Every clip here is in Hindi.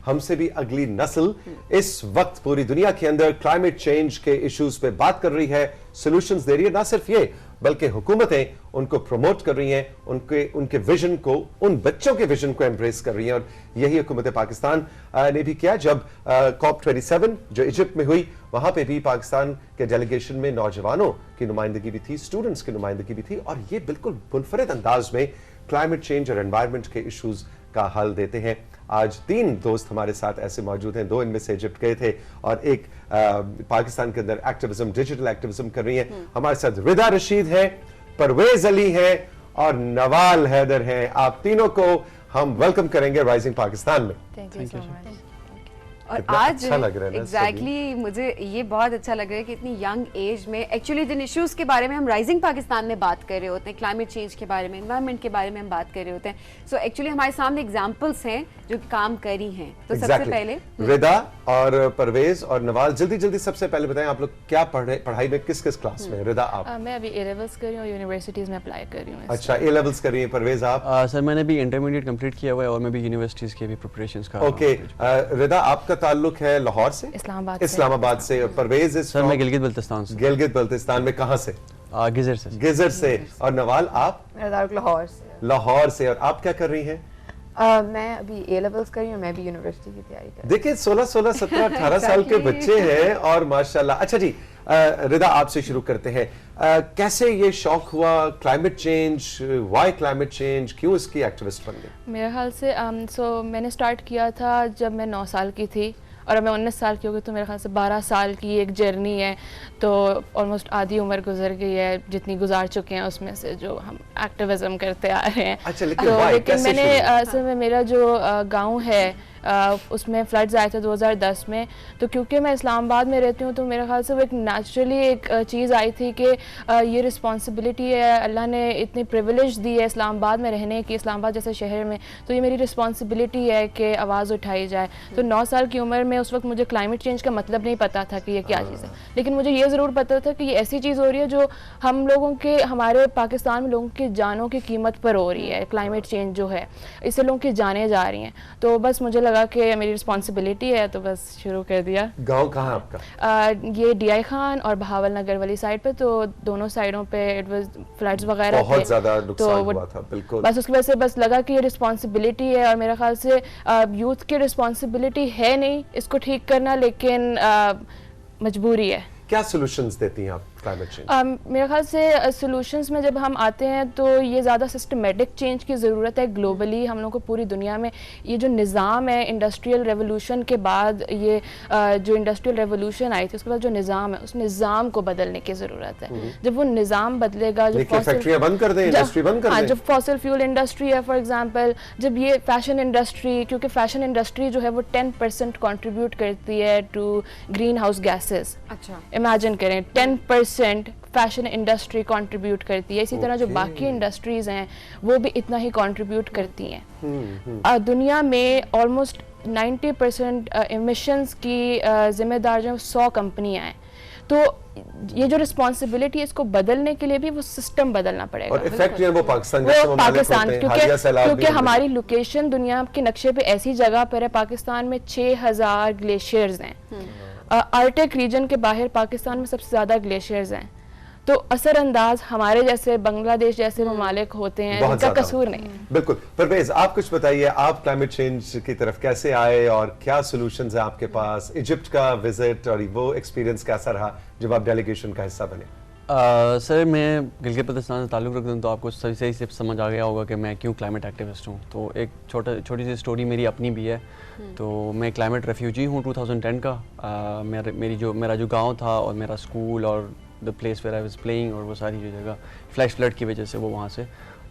हमसे भी अगली नस्ल इस वक्त पूरी दुनिया के अंदर क्लाइमेट चेंज के इश्यूज पे बात कर रही है, सॉल्यूशंस दे रही है। ना सिर्फ ये बल्कि हुकूमतें उनको प्रमोट कर रही हैं, उनके विजन को, उन बच्चों के विजन को एम्ब्रेस कर रही हैं। और यही हुकूमत पाकिस्तान ने भी किया। जब COP27 जो इजिप्ट में हुई, वहां पे भी पाकिस्तान के डेलीगेशन में नौजवानों की नुमाइंदगी भी थी, स्टूडेंट्स की नुमाइंदगी भी थी, और ये बिल्कुल मुनफरिद अंदाज में क्लाइमेट चेंज और एनवायरनमेंट के इश्यूज का हल देते हैं। आज 3 दोस्त हमारे साथ ऐसे मौजूद हैं, 2 इनमें से इजिप्ट गए थे और एक पाकिस्तान के अंदर एक्टिविज्म, डिजिटल एक्टिविज्म कर रही है। हमारे साथ रिदा रशीद है, परवेज अली है और नवाल हैदर हैं। आप तीनों को हम वेलकम करेंगे राइजिंग पाकिस्तान में। Thank you so much. और आज अच्छा लग रहा है एग्जैक्टली मुझे ये बहुत अच्छा लग रहा है कि इतनी यंग एज में एक्चुअली जिन इश्यूज के बारे में हम राइजिंग पाकिस्तान में बात कर रहे होते हैं, क्लाइमेट चेंज के बारे में, एनवायरनमेंट के बारे में हम बात कर रहे होते हैं, सो एक्चुअली हमारे सामने एग्जांपल्स हैं जो काम करी हैं। तो सबसे पहले रिदा और परवेज और नवाल, जल्दी सबसे पहले बताएं आप लोग क्या पढ़ाई में किस क्लास में? रिदा आप? मैं अभी A levels कर रही हूँ, यूनिवर्सिटीज में अप्लाई कर रही हूँ। अच्छा, A levels कर रही हैं। परवेज आप? सर मैंने भी इंटरमीडिएट कंप्लीट किया हुआ है और मैं भी यूनिवर्सिटीज के भी प्रिपरेशंस कर रहा हूँ। ओके, रिदा आपका ताल्लुक है लाहौर से? इस्लामाबाद से। और परवेज सर मैं गिलगित बल्तिस्तान से। गिलगित बल्तिस्तान में कहां से? गिजर से। और नवाल आप? लाहौर से। लाहौर से। और आप क्या कर रही हैं? मैं अभी A levels कर रही हूँ, मैं भी यूनिवर्सिटी की तैयारी कर रही हूँ। देखिए 16, 17, 18 साल के बच्चे हैं और माशाल्लाह। अच्छा जी, रिदा आपसे शुरू करते हैं। कैसे ये शौक हुआ climate change? Why climate change? क्यों इसकी एक्टिविस्ट बन गई? मेरे ख्याल से मैंने स्टार्ट किया था जब मैं 9 साल की थी और अब मैं 19 साल की हो गई, तो मेरे ख्याल से 12 साल की एक जर्नी है। तो ऑलमोस्ट आधी उम्र गुजर गई है जितनी गुजार चुके हैं उसमें से जो हम एक्टिविज्म करते आ रहे हैं। अच्छा, लेकिन मैंने असल में मेरा जो गांव है उसमें फ्लड्स आए थे 2010 में। तो क्योंकि मैं इस्लामाबाद में रहती हूँ तो मेरे ख्याल से वो एक नेचुरली एक चीज़ आई थी कि ये रिस्पॉन्सिबिलिटी है, अल्लाह ने इतनी प्रिविलेज दी है इस्लामाबाद में रहने की, इस्लामाबाद जैसे शहर में, तो ये मेरी रिस्पॉन्सिबिलिटी है कि आवाज़ उठाई जाए। तो 9 साल की उम्र में उस वक्त मुझे क्लाइमेट चेंज का मतलब नहीं पता था कि ये क्या चीज़ है, लेकिन मुझे ये ज़रूर पता था कि ये ऐसी चीज़ हो रही है जो हम लोगों के, हमारे पाकिस्तान में लोगों की जानों की कीमत पर हो रही है। क्लाइमेट चेंज जो है इससे लोगों की जानें जा रही हैं। तो बस मुझे लगा कि मेरी रिस्पॉन्सिबिलिटी है, तो बस शुरू कर दिया। गांव कहाँ आपका? ये DI खान और बहावल नगर वाली साइड पे, तो दोनों साइडों पे इट वाज फ्लड्स वगैरह थे, बहुत ज्यादा नुकसान हुआ था। बिल्कुल, बस उसकी वजह से बस लगा कि ये रिस्पॉन्सिबिलिटी है और मेरे ख्याल से यूथ की रिस्पॉन्सिबिलिटी है नहीं इसको ठीक करना, लेकिन मजबूरी है। क्या सॉल्यूशंस देती हैं आप क्लाइमेट चेंज? मेरे ख्याल से सॉल्यूशंस में जब हम आते हैं तो ये ज़्यादा सिस्टमेटिक चेंज की ज़रूरत है ग्लोबली। हम लोग को पूरी दुनिया में ये जो निज़ाम है, इंडस्ट्रियल रेवोल्यूशन के बाद ये जो इंडस्ट्रियल रेवोल्यूशन आई थी उसके बाद जो निज़ाम है उस निज़ाम को बदलने की ज़रूरत है। जब वो निज़ाम बदलेगा, जो फैक्ट्रियां बंद कर दें, इंडस्ट्री बंद कर दें, जब फॉसिल फ्यूल इंडस्ट्री है फॉर एग्जांपल, जब ये फैशन इंडस्ट्री, क्योंकि फैशन इंडस्ट्री जो है वो 10% कंट्रीब्यूट करती है टू ग्रीन हाउस गैसेस। अच्छा, इमेजिन करें 10% फैशन इंडस्ट्री कंट्रीब्यूट करती है। इसी तरह जो बाकी इंडस्ट्रीज हैं वो भी इतना ही कंट्रीब्यूट करती हैं। दुनिया में ऑलमोस्ट 90% एमिशंस की जिम्मेदार जो 100 कंपनियां हैं। तो ये जो रिस्पॉन्सिबिलिटी है इसको बदलने के लिए भी वो सिस्टम बदलना पड़ेगा। और फैक्ट्री वो पाकिस्तान क्योंकि हमारी लोकेशन दुनिया के नक्शे पे ऐसी जगह पर है, पाकिस्तान में 6000 ग्लेशियर्स हैं। आर्टिक रीजन के बाहर पाकिस्तान में सबसे ज़्यादा ग्लेशियर्स हैं। तो असरअंदाज हमारे जैसे बांग्लादेश जैसे ममालिक होते हैं, जिनका कसूर नहीं है। बिल्कुल। परवेज आप कुछ बताइए, आप क्लाइमेट चेंज की तरफ कैसे आए और क्या सॉल्यूशंस है आपके पास? इजिप्ट का विजिट और वो एक्सपीरियंस कैसा रहा जब आप डेलीगेशन का हिस्सा बने? सर मैं गिलगित बल्तिस्तान से ताल्लुक़ रखता हूँ, तो आपको सही से समझ आ गया होगा कि मैं क्यों क्लाइमेट एक्टिविस्ट हूँ। तो एक छोटी सी स्टोरी मेरी अपनी भी है। तो मैं क्लाइमेट रेफ्यूजी हूँ 2010 का। मेरा जो गांव था और मेरा स्कूल और the place where I was playing और वो सारी जो जगह फ्लैश फ्लड की वजह से वो वहाँ से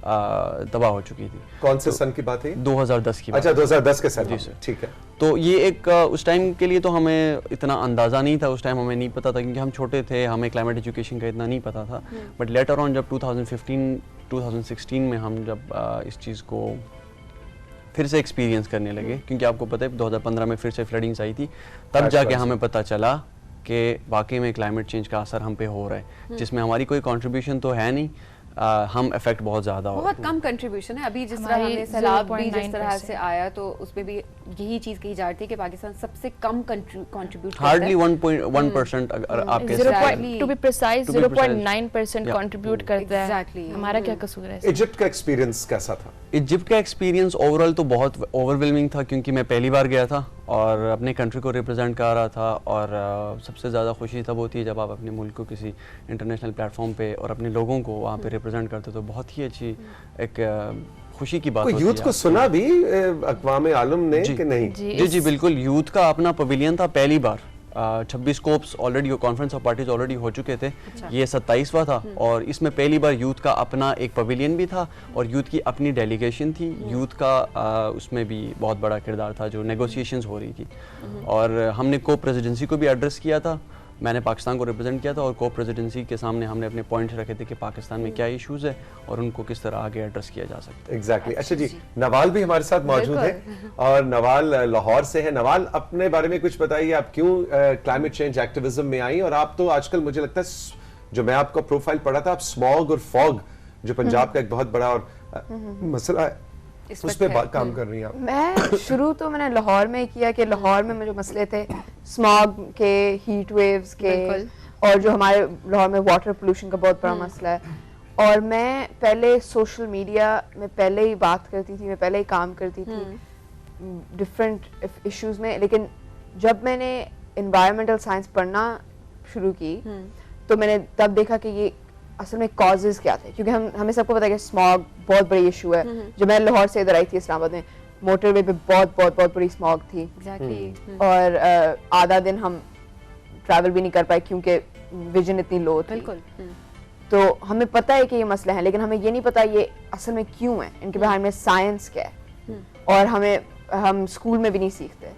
तबाह हो चुकी थी। कौन से सन की बात है? 2010 की बात। अच्छा, 2010 के साल। जी सर, ठीक है। तो ये एक उस टाइम के लिए तो हमें इतना अंदाज़ा नहीं था, उस टाइम हमें नहीं पता था क्योंकि हम छोटे थे, हमें क्लाइमेट एजुकेशन का इतना नहीं पता था। बट लेटर ऑन जब 2016 में हम जब इस चीज़ को फिर से एक्सपीरियंस करने लगे, क्योंकि आपको पता है 2015 में फिर से फ्लडिंग्स आई थी, तब जाके हमें पता चला कि वाकई में क्लाइमेट चेंज का असर हम पे हो रहा है, जिसमें हमारी कोई कंट्रीब्यूशन तो है नहीं, हम इफेक्ट बहुत ज़्यादा हो। बहुत कम कंट्रीब्यूशन है अभी, जिस तरह हमारी हमने सैलाब भी जिस 0.9% तरह से आया तो उसमें भी यही चीज कही जा रही थी कि पाकिस्तान सबसे कम कंट्रीब्यूट हार्डली 1.1% अगर आप कह सकते हैं। To be precise To be precise. 0.9% Yeah. Contribute करता है। Exactly. हमारा क्या कसूर है इसमें? इजिप्ट का एक्सपीरियंस कैसा था? इजिप्ट का एक्सपीरियंस ओवरऑल तो बहुत ओवरवेलमिंग था, क्योंकि मैं पहली बार गया था और अपने कंट्री को रिप्रेजेंट कर रहा था। और सबसे ज़्यादा खुशी तब होती है जब आप अपने मुल्क को किसी इंटरनेशनल प्लेटफॉर्म पे और अपने लोगों को वहाँ पे रिप्रेजेंट करते हो, तो बहुत ही अच्छी एक खुशी की बात कोई होती यूथ है। को सुना भी अक़वाम आलम ने कि नहीं? जी बिल्कुल, यूथ का अपना पवेलियन था पहली बार। 26 scopes already, conference of parties already हो चुके थे। ये 27वां था और इसमें पहली बार यूथ का अपना एक पवेलियन भी था और यूथ की अपनी डेलीगेशन थी। यूथ का उसमें भी बहुत बड़ा किरदार था, जो नेगोशिएशंस हो रही थी। और हमने को प्रेसिडेंसी को भी एड्रेस किया था। मैंने पाकिस्तान को रिप्रेजेंट किया था और को प्रेसिडेंसी के सामने हमने अपने पॉइंट्स रखे थे कि पाकिस्तान में क्या इश्यूज़ है और उनको किस तरह आगे एड्रेस किया जा सकता है। एग्जैक्टली। अच्छा जी, नवाल भी हमारे साथ मौजूद है और नवाल लाहौर से है। नवाल, अपने बारे में कुछ बताइए, आप क्यों क्लाइमेट चेंज एक्टिविज्म में आई? और आप तो आजकल मुझे लगता है, जो मैं आपका प्रोफाइल पढ़ा था, आप स्मॉग और फॉग, जो पंजाब का एक बहुत बड़ा और मसला है, उस पे काम कर रही हैं आप। मैं शुरू तो मैंने लाहौर में किया कि लाहौर में जो मसले थे स्मॉग के, हीट वेव्स के, और जो हमारे लाहौर में वाटर पोल्यूशन का बहुत बड़ा मसला है। और मैं पहले सोशल मीडिया में पहले ही बात करती थी, मैं पहले ही काम करती थी डिफरेंट इश्यूज में। लेकिन जब मैंने एनवायरमेंटल साइंस पढ़ना शुरू की तो मैंने तब देखा कि ये असल में कॉजेज क्या थे, क्योंकि हमें सबको पता है कि स्मॉग बहुत बड़ी इशू है। जब मैं लाहौर से इधर आई थी इस्लामाबाद में, मोटरवे पे बहुत बड़ी स्मॉग थी। और आधा दिन हम ट्रैवल भी नहीं कर पाए क्योंकि विजन इतनी लो थी। बिल्कुल। तो हमें पता है कि ये मसला है, लेकिन हमें ये नहीं पता ये असल में क्यों है, इनके बारे में साइंस क्या है, और हम स्कूल में भी नहीं सीखते।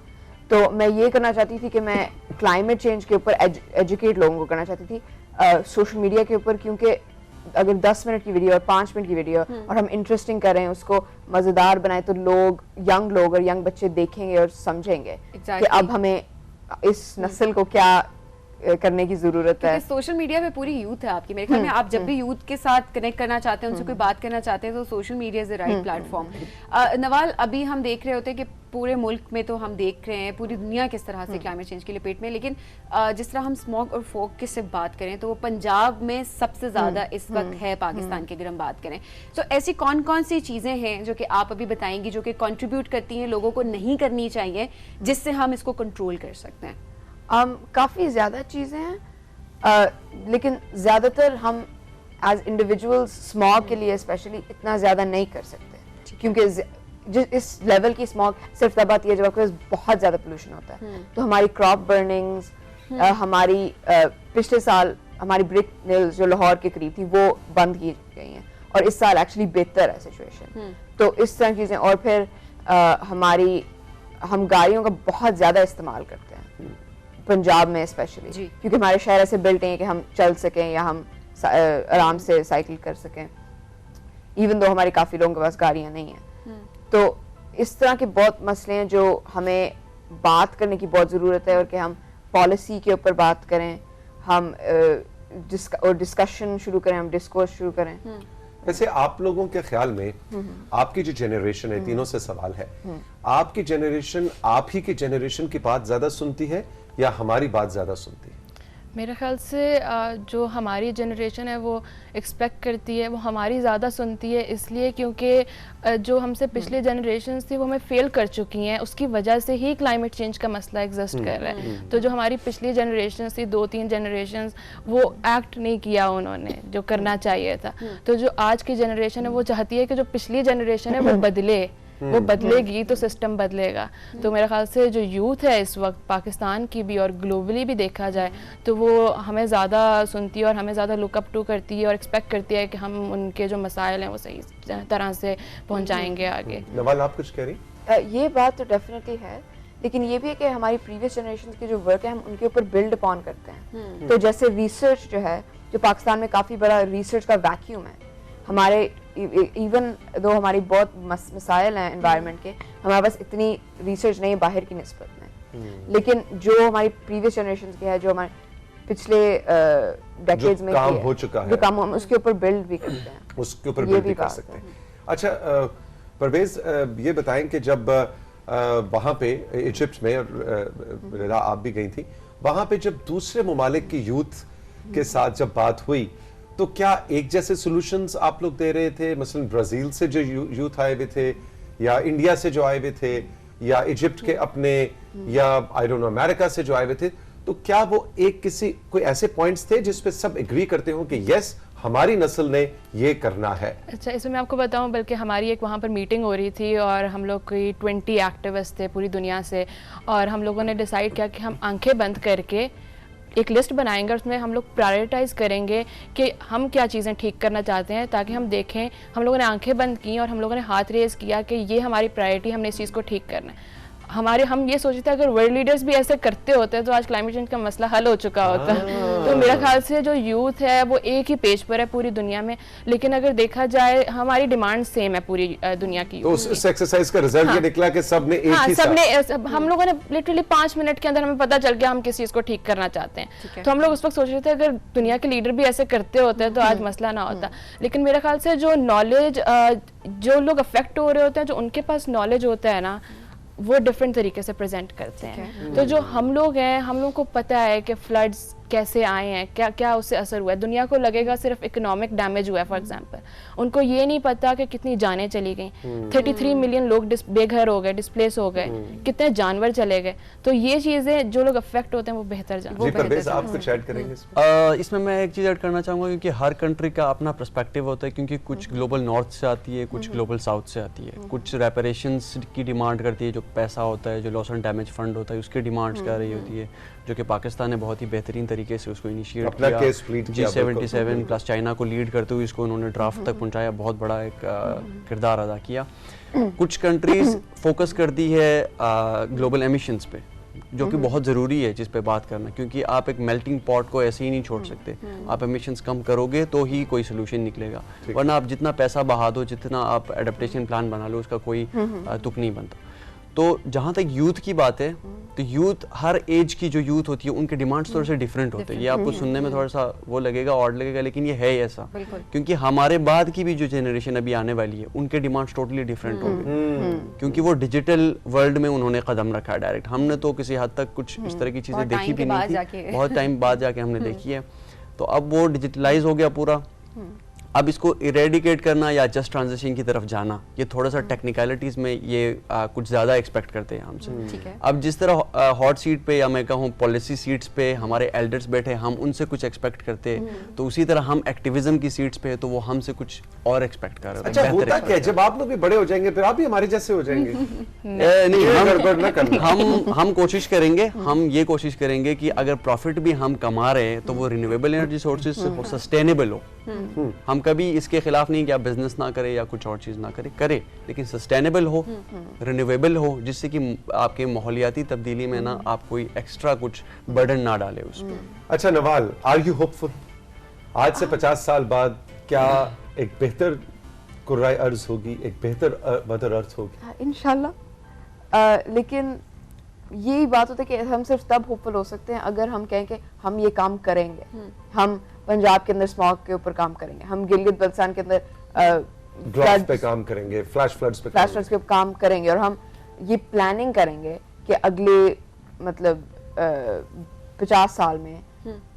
तो मैं ये करना चाहती थी कि मैं क्लाइमेट चेंज के ऊपर एजुकेट लोगों को करना चाहती थी सोशल मीडिया के ऊपर, क्योंकि अगर 10 मिनट की वीडियो और 5 मिनट की वीडियो और हम इंटरेस्टिंग करें, उसको मज़ेदार बनाए, तो यंग लोग और यंग बच्चे देखेंगे और समझेंगे कि अब हमें इस नस्ल को क्या करने की जरूरत है। सोशल मीडिया पे पूरी यूथ है आपकी, मेरे ख्याल में आप जब भी यूथ के साथ कनेक्ट करना चाहते हैं, उनसे कोई बात करना चाहते हैं, तो social media is the right platform. Nawal, अभी हम देख रहे होते हैं कि पूरे मुल्क में तो हम देख रहे हैं पूरी दुनिया किस तरह से क्लाइमेट चेंज की लपेट में, लेकिन जिस तरह हम स्मॉग और फॉग की सिर्फ बात करें तो वो पंजाब में सबसे ज्यादा इस वक्त है पाकिस्तान की, अगर हम बात करें तो ऐसी कौन कौन सी चीजें हैं जो कि आप अभी बताएंगी जो कि कंट्रीब्यूट करती हैं, लोगों को नहीं करनी चाहिए, जिससे हम इसको कंट्रोल कर सकते हैं? काफ़ी ज़्यादा चीज़ें हैं, लेकिन ज़्यादातर हम एज इंडिविजुअल्स स्मॉग के लिए स्पेशली इतना ज़्यादा नहीं कर सकते, क्योंकि जिस इस लेवल की स्मॉग सिर्फ तब आती है जब आपके पास बहुत ज़्यादा पोल्यूशन होता है। तो हमारी क्रॉप बर्निंग्स, हमारी पिछले साल हमारी ब्रिक मिल्स जो लाहौर के करीब थी वो बंद की गई हैं, और इस साल एक्चुअली बेहतर है सिचुएशन। तो इस तरह की चीज़ें, और फिर हम गाड़ियों का बहुत ज़्यादा इस्तेमाल करते हैं पंजाब में स्पेशली, क्योंकि हमारे शहर ऐसे बिल्ट हैं कि हम चल सकें या हम आराम से साइकिल कर सकें, इवन दो हमारे काफ़ी लोगों के पास गाड़ियाँ नहीं हैं। तो इस तरह के बहुत मसले हैं जो हमें बात करने की बहुत ज़रूरत है, और कि हम पॉलिसी के ऊपर बात करें, हम डिस्कशन शुरू करें, हम डिस्कोर्स शुरू करें। वैसे आप लोगों के ख्याल में आपकी जो जनरेशन है, तीनों से सवाल है, आपकी जनरेशन आप ही की जनरेशन की बात ज्यादा सुनती है या हमारी बात ज्यादा सुनती है? मेरे ख्याल से जो हमारी जनरेशन है वो एक्सपेक्ट करती है, वो हमारी ज़्यादा सुनती है, इसलिए क्योंकि जो हमसे पिछले जनरेशन्स थी वो हमें फेल कर चुकी हैं, उसकी वजह से ही क्लाइमेट चेंज का मसला एग्जिस्ट कर रहा है। तो जो हमारी पिछली जनरेशन्स थी, 2-3 जनरेशन्स, वो एक्ट नहीं किया उन्होंने जो करना चाहिए था। तो जो आज की जनरेशन है वो चाहती है कि जो पिछली जनरेशन है वो बदले, वो बदलेगी तो सिस्टम बदलेगा। तो मेरे ख्याल से जो यूथ है इस वक्त पाकिस्तान की भी और ग्लोबली भी देखा जाए तो वो हमें ज़्यादा सुनती है और हमें ज़्यादा लुकअप टू करती है और एक्सपेक्ट करती है कि हम उनके जो मसाइल हैं वो सही तरह से पहुंचाएंगे आगे। नवाल, आप कुछ कह रही? ये बात तो डेफिनेटली है, लेकिन ये भी है कि हमारी प्रीवियस जनरेशन की जो वर्क है हम उनके ऊपर बिल्ड अपॉन करते हैं। तो जैसे रिसर्च जो है, जो पाकिस्तान में काफ़ी बड़ा रिसर्च का वैक्यूम है, हमारे इवन दो हमारी बहुत मसाइल हैं एनवायरनमेंट के, हमारे पास इतनी रिसर्च नहीं है बाहर की निस्बत में। लेकिन जो हमारी प्रीवियस जनरेशन की है, जो हमारे पिछले डेकेड्स में काम किया हो चुका है, जो काम हम उसके ऊपर बिल्ड भी करते हैं, उसके ऊपर ये बिल्ड भी भी कर बात सकते हैं। अच्छा परवेज, ये बताएं कि जब वहां पे इजिप्ट में, और रिदा आप भी गई थी वहां पे, जब दूसरे ममालिक की यूथ के साथ जब बात हुई तो क्या एक जैसे सॉल्यूशंस आप लोग दे रहे थे? मसलन ब्राजील से जो यूथ आए हुए थे, या इंडिया से जो आए हुए थे, या इजिप्ट के अपने, या आई डोंट नो अमेरिका से जो आए हुए थे, तो क्या वो एक किसी कोई ऐसे पॉइंट्स थे जिस पे सब एग्री करते हो कि यस हमारी नस्ल ने ये करना है? अच्छा, इसमें मैं आपको बताऊं, बल्कि हमारी एक वहाँ पर मीटिंग हो रही थी और हम लोग कोई 20 एक्टिविस्ट थे पूरी दुनिया से, और हम लोगों ने डिसाइड किया कि हम आंखें बंद करके एक लिस्ट बनाएंगे और उसमें हम लोग प्रायोरिटाइज करेंगे कि हम क्या चीज़ें ठीक करना चाहते हैं, ताकि हम देखें। हम लोगों ने आंखें बंद की और हम लोगों ने हाथ रेज किया कि ये हमारी प्रायोरिटी, हमने इस चीज़ को ठीक करना है। हम ये सोचते थे अगर वर्ल्ड लीडर्स भी ऐसे करते होते तो आज क्लाइमेट चेंज का मसला हल हो चुका होता। तो मेरा ख्याल से जो यूथ है वो एक ही पेज पर है पूरी दुनिया में, लेकिन अगर देखा जाए हमारी डिमांड सेम है पूरी दुनिया की। तो उस एक्सरसाइज का रिजल्ट ये निकला कि सबने एक ही सबने, हम लोगों ने लिटरली 5 मिनट के अंदर हमें पता चल गया हम किस चीज को ठीक करना चाहते हैं। तो हम लोग उस वक्त सोच रहे थे अगर दुनिया के लीडर भी ऐसे करते होते तो आज मसला ना होता। लेकिन मेरे ख्याल से जो नॉलेज, जो लोग अफेक्ट हो रहे होते हैं, जो उनके पास नॉलेज होता है ना, वो डिफरेंट तरीके से प्रेजेंट करते हैं। तो जो हम लोग हैं, हम लोग को पता है कि फ्लड्स कैसे आए हैं, क्या क्या उससे असर हुआ है। दुनिया को लगेगा सिर्फ इकोनॉमिक डैमेज हुआ है फॉर एग्जांपल, उनको ये नहीं पता कि कितनी जानें चली गई। 33 मिलियन लोग बेघर हो गए, डिस्प्लेस हो गए, कितने जानवर चले गए। तो ये चीजें जो लोग अफेक्ट होते हैं वो बेहतर जानते हैं। परवेज, आप कुछ ऐड करेंगे इसमें? इसमें मैं एक चीज़ ऐड करना चाहूँगा, क्योंकि हर कंट्री का अपना पर्सपेक्टिव होता है, क्योंकि कुछ ग्लोबल नॉर्थ से आती है, कुछ ग्लोबल साउथ से आती है, कुछ रेपरेशंस की डिमांड करती है, जो पैसा होता है, जो लॉस एंड डैमेज फंड होता है उसकी डिमांड्स कर रही होती है, जो कि पाकिस्तान ने बहुत ही बेहतरीन तरीके से उसको इनिशिएट किया। G77 प्लस चाइना को लीड करते हुए इसको उन्होंने ड्राफ्ट तक पहुंचाया, बहुत बड़ा एक किरदार अदा किया। कुछ कंट्रीज फोकस करती है ग्लोबल एमिशंस पे, जो कि बहुत ज़रूरी है जिस पे बात करना, क्योंकि आप एक मेल्टिंग पॉट को ऐसे ही नहीं छोड़ सकते। आप एमिशंस कम करोगे तो ही कोई सोल्यूशन निकलेगा, वरना आप जितना पैसा बहा दो, जितना आप एडेप्टेशन प्लान बना लो, उसका कोई तुक नहीं बनता। तो जहाँ तक यूथ की बात है, तो यूथ, हर एज की जो यूथ होती है उनके डिमांड्स थोड़े से डिफरेंट होते हैं। ये आपको सुनने में थोड़ा सा वो लगेगा, ऑड लगेगा, लेकिन ये है ऐसा, क्योंकि हमारे बाद की भी जो जनरेशन अभी आने वाली है उनके डिमांड्स टोटली डिफरेंट होंगे, क्योंकि वो डिजिटल वर्ल्ड में उन्होंने कदम रखा है डायरेक्ट। हमने तो किसी हद तक कुछ इस तरह की चीज़ें देखी भी नहीं थी, बहुत टाइम बाद जाके हमने देखी है। तो अब वो डिजिटलाइज हो गया पूरा। अब इसको इरेडिकेट करना या जस्ट ट्रांजिशन की तरफ जाना, ये थोड़ा सा टेक्निकलिटीज में ये कुछ ज़्यादा एक्सपेक्ट करते हैं हमसे। अब जिस तरह हॉट सीट पे या मैं कहूँ पॉलिसी सीट्स पे हमारे एल्डर्स बैठे, हम उनसे कुछ एक्सपेक्ट करते, तो उसी तरह हम एक्टिविज्म की सीट्स पे तो वो हमसे कुछ और एक्सपेक्ट कर रहे हैं। अच्छा, होता क्या जब आप लोग भी बड़े हो जाएंगे फिर आप भी हमारे जैसे हो जाएंगे? नहीं, हम कोशिश करेंगे, हम ये कोशिश करेंगे कि अगर प्रॉफिट भी हम कमा रहे हैं तो वो रिन्यूएबल एनर्जी सोर्सेज से सस्टेनेबल हो। हम कभी इसके खिलाफ नहीं कि आप बिजनेस ना करें या कुछ और चीज ना करें, लेकिन सस्टेनेबल हो, रिन्यूएबल हो, जिससे कि आपके माहौलियाती तब्दीली में ना आप कोई एक्स्ट्रा कुछ बर्डन ना डाले उस पर। अच्छा नवाल, आर यू होपफुल? आज से 50 साल बाद क्या एक बेहतर कुर्राए अर्ज होगी, एक बेहतर मदर अर्थ होगी? इंशाल्लाह। लेकिन यही बात होती है कि हम सिर्फ तब होपफुल हो सकते हैं अगर हम कहें कि हम ये काम करेंगे। हम पंजाब के अंदर स्मॉग के ऊपर काम करेंगे, हम गिलगित बल्तिस्तान के अंदर ड्राफ्ट पे काम करेंगे, फ्लैश फ्लड्स पे काम करेंगे, और हम ये प्लानिंग करेंगे कि अगले मतलब 50 साल में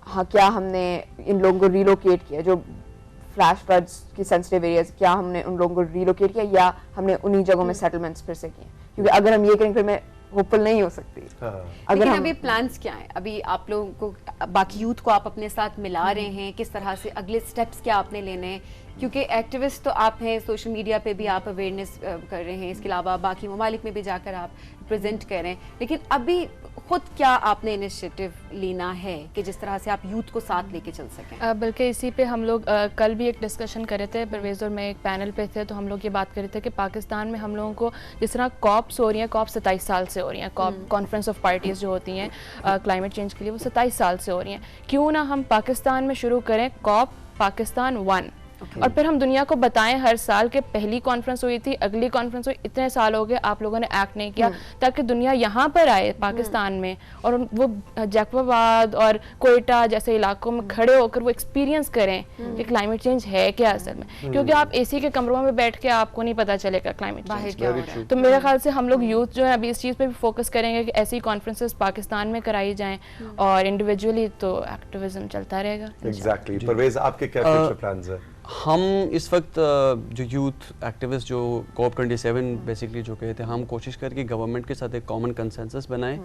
हाँ क्या हमने इन लोगों को रिलोकेट किया, जो फ्लैश फ्लड्स की सेंसिटिव एरियाज, क्या हमने उन लोगों को रिलोकेट किया या हमने उन्हीं जगहों में सेटलमेंट्स फिर से किए। क्योंकि अगर हम ये करेंगे फिर मैं होपफुल नहीं हो सकती। अगर अभी प्लान्स क्या हैं? अभी आप लोगों को, बाकी यूथ को आप अपने साथ मिला रहे हैं, किस तरह से अगले स्टेप्स क्या आपने लेने हैं? क्योंकि एक्टिविस्ट तो आप हैं, सोशल मीडिया पे भी आप अवेयरनेस कर रहे हैं, इसके अलावा बाकी ममालिक में भी जाकर आप प्रेजेंट कर रहे हैं, लेकिन अभी खुद क्या आपने इनिशिएटिव लेना है कि जिस तरह से आप यूथ को साथ लेके चल सकें? बल्कि इसी पे हम लोग कल भी एक डिस्कशन कर रहे थे, परवेज़ और मैं एक पैनल पे थे, तो हम लोग ये बात कर रहे थे कि पाकिस्तान में हम लोगों को जिस तरह कॉप्स हो रही हैं, कॉप 27 साल से हो रही हैं, कॉप कॉन्फ्रेंस ऑफ पार्टीज़ जो होती हैं क्लाइमेट चेंज के लिए, वो 27 साल से हो रही हैं। क्यों ना हम पाकिस्तान में शुरू करें कॉप पाकिस्तान 1, और फिर हम दुनिया को बताएं हर साल के पहली कॉन्फ्रेंस हुई थी, अगली कॉन्फ्रेंस हुई, इतने साल हो गए आप लोगों ने एक्ट नहीं किया, ताकि दुनिया यहाँ पर आए पाकिस्तान में और वो जैकबाबाद और कोयटा जैसे इलाकों में खड़े होकर वो एक्सपीरियंस करें कि क्लाइमेट चेंज है क्या असल में, क्योंकि आप एसी के कमरों में बैठ के आपको नहीं पता चलेगा क्लाइमेट चेंज क्या हो रहा है। तो मेरे ख्याल से हम लोग यूथ जो है अभी इस चीज़ पे भी फोकस करेंगे कि ऐसी कॉन्फ्रेंसेस पाकिस्तान में कराई जाएं और इंडिविजुअली तो एक्टिविज्म चलता रहेगा। एग्जैक्टली। परवेज आपके क्या फ्यूचर प्लान्स हैं? हम इस वक्त जो यूथ एक्टिविस्ट जो COP27 बेसिकली जो कहे थे, हम कोशिश करें कि गवर्नमेंट के साथ एक कॉमन कंसेंसस बनाएं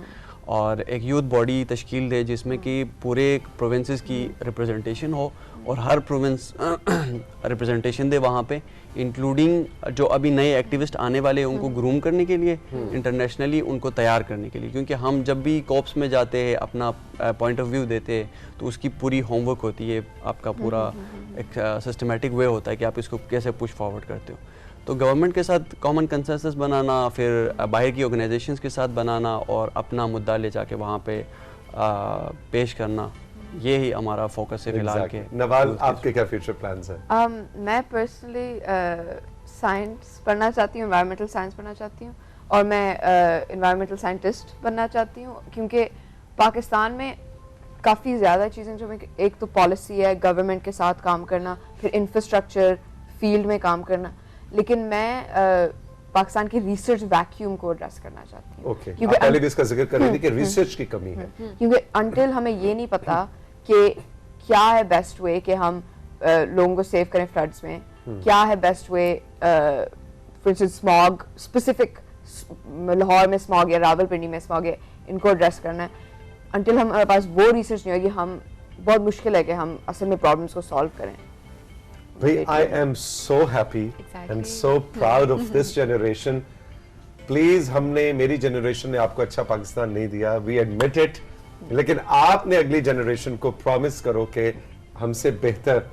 और एक यूथ बॉडी तश्कील दे जिसमें कि पूरे प्रोविंसेस की रिप्रेजेंटेशन हो और हर प्रोविंस रिप्रेजेंटेशन दे वहाँ पे, इंक्लूडिंग जो अभी नए एक्टिविस्ट आने वाले हैं उनको ग्रूम करने के लिए, इंटरनेशनली उनको तैयार करने के लिए, क्योंकि हम जब भी कॉप्स में जाते हैं अपना पॉइंट ऑफ व्यू देते हैं तो उसकी पूरी होमवर्क होती है, आपका पूरा एक सिस्टमेटिक वे होता है कि आप इसको कैसे पुश फॉरवर्ड करते हो। तो गवर्नमेंट के साथ कॉमन कंसेंसस बनाना, फिर बाहर की ऑर्गेनाइजेशंस के साथ बनाना और अपना मुद्दा ले जाके वहाँ पे पेश करना, ये ही हमारा फोकस है फिलहाल के। नवाल आपके क्या फ्यूचर प्लान्स हैं? मैं पर्सनली साइंस पढ़ना चाहती हूँ, एनवायरमेंटल साइंस पढ़ना चाहती हूँ और मैं एनवायरमेंटल साइंटिस्ट बनना चाहती हूँ, क्योंकि पाकिस्तान में काफ़ी ज़्यादा चीज़ें जो एक तो पॉलिसी है, गवर्नमेंट के साथ काम करना, फिर इंफ्रास्ट्रक्चर फील्ड में काम करना, लेकिन मैं पाकिस्तान की रिसर्च वैक्यूम को एड्रेस करना चाहती हूँ। ओके, आप पहले भी इसका जिक्र कर रही थी कि रिसर्च की कमी है, क्योंकि अंटिल हमें ये नहीं पता कि क्या है बेस्ट वे कि हम लोगों को सेव करें फ्लड्स में, क्या है best way for instance smog, specific Lahore में स्मॉग या रावलपिंडी में स्मॉग है, इनको एड्रेस करना है, अंटिल हमारे पास वो रिसर्च नहीं होगी, हम बहुत मुश्किल है कि हम असल में प्रॉब्लम्स को सॉल्व करें। भाई, I am so happy and so proud of this generation. Please, हमने, मेरी जनरेशन ने आपको अच्छा पाकिस्तान नहीं दिया, we admit it, लेकिन आपने अगली जनरेशन को प्रॉमिस करो कि हमसे बेहतर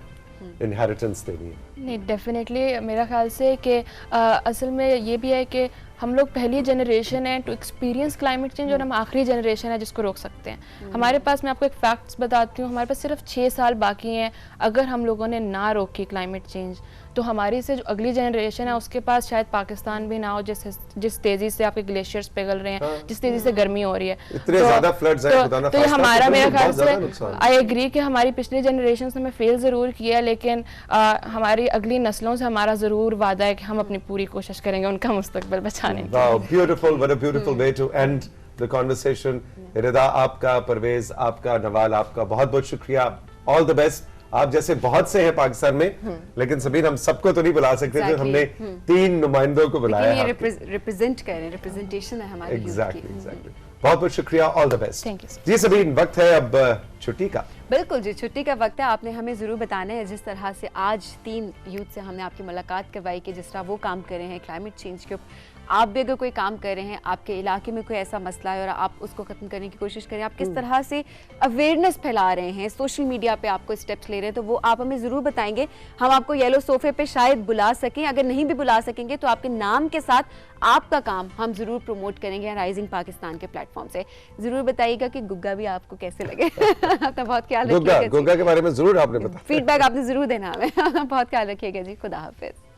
इनहेरिटेंस देनी है। नहीं, डेफिनेटली मेरा ख्याल से कि असल में ये भी है कि हम लोग पहली जनरेशन है टू एक्सपीरियंस क्लाइमेट चेंज और हम आखिरी जनरेशन है जिसको रोक सकते हैं। हमारे पास, मैं आपको एक फैक्ट्स बताती हूँ, हमारे पास सिर्फ 6 साल बाकी हैं। अगर हम लोगों ने ना रोकी क्लाइमेट चेंज तो हमारी से जो अगली जनरेशन है उसके पास शायद पाकिस्तान भी ना हो, जिस तेज़ी से आपके ग्लेशियर्स पिघल रहे हैं, जिस तेज़ी से गर्मी हो रही है, इतने ज़्यादा फ्लड्स हैं, खुदा ना तो ये खास्ता, हमारा, तो मेरा ख्याल बहुत ज़्यादा नुकसान। से आई एग्री कि हमारी पिछली जनरेशन ने हमें फेल ज़रूर किया है, लेकिन हमारी अगली नस्लों से हमारा ज़रूर वादा है कि हम अपनी पूरी कोशिश करेंगे उनका मुस्तकबिल बचाने की। Wow, beautiful, what a beautiful way to end the conversation. रिदा आपका, परवेज आपका, नवाल आपका बहुत बहुत शुक्रिया, ऑल द बेस्ट। आप जैसे बहुत से हैं पाकिस्तान में, लेकिन सबीर हम सबको तो नहीं बुला सकते थे, हमने 3 नुमाइंदों को बुलाया है। रिप्रेजेंट करें, रिप्रेजेंटेशन है हमारी। एग्जैक्टली, बहुत बहुत शुक्रिया, all the best. Thank you जी सबीर, वक्त है अब छुट्टी का। बिल्कुल जी, छुट्टी का वक्त है। आपने हमें ज़रूर बताना है जिस तरह से आज 3 यूथ से हमने आपकी मुलाकात करवाई कि जिस तरह वो काम कर रहे हैं क्लाइमेट चेंज के ऊपर, आप भी अगर कोई काम कर रहे हैं, आपके इलाके में कोई ऐसा मसला है और आप उसको ख़त्म करने की कोशिश करें, आप किस तरह से अवेयरनेस फैला रहे हैं, सोशल मीडिया पे आपको स्टेप्स ले रहे हैं, तो वो आप हमें ज़रूर बताएंगे। हम आपको येलो सोफे पे शायद बुला सकें, अगर नहीं भी बुला सकेंगे तो आपके नाम के साथ आपका काम हम ज़रूर प्रमोट करेंगे राइजिंग पाकिस्तान के प्लेटफॉर्म से। ज़रूर बताइएगा कि गुग्गा भी आपको कैसे लगे। अपना बहुत ख्याल रखिएगा। गुग्गा के बारे में जरूर आपने बताया, फीडबैक आपने ज़रूर देना हमें। बहुत ख्याल रखिएगा जी, खुदा हाफिज़।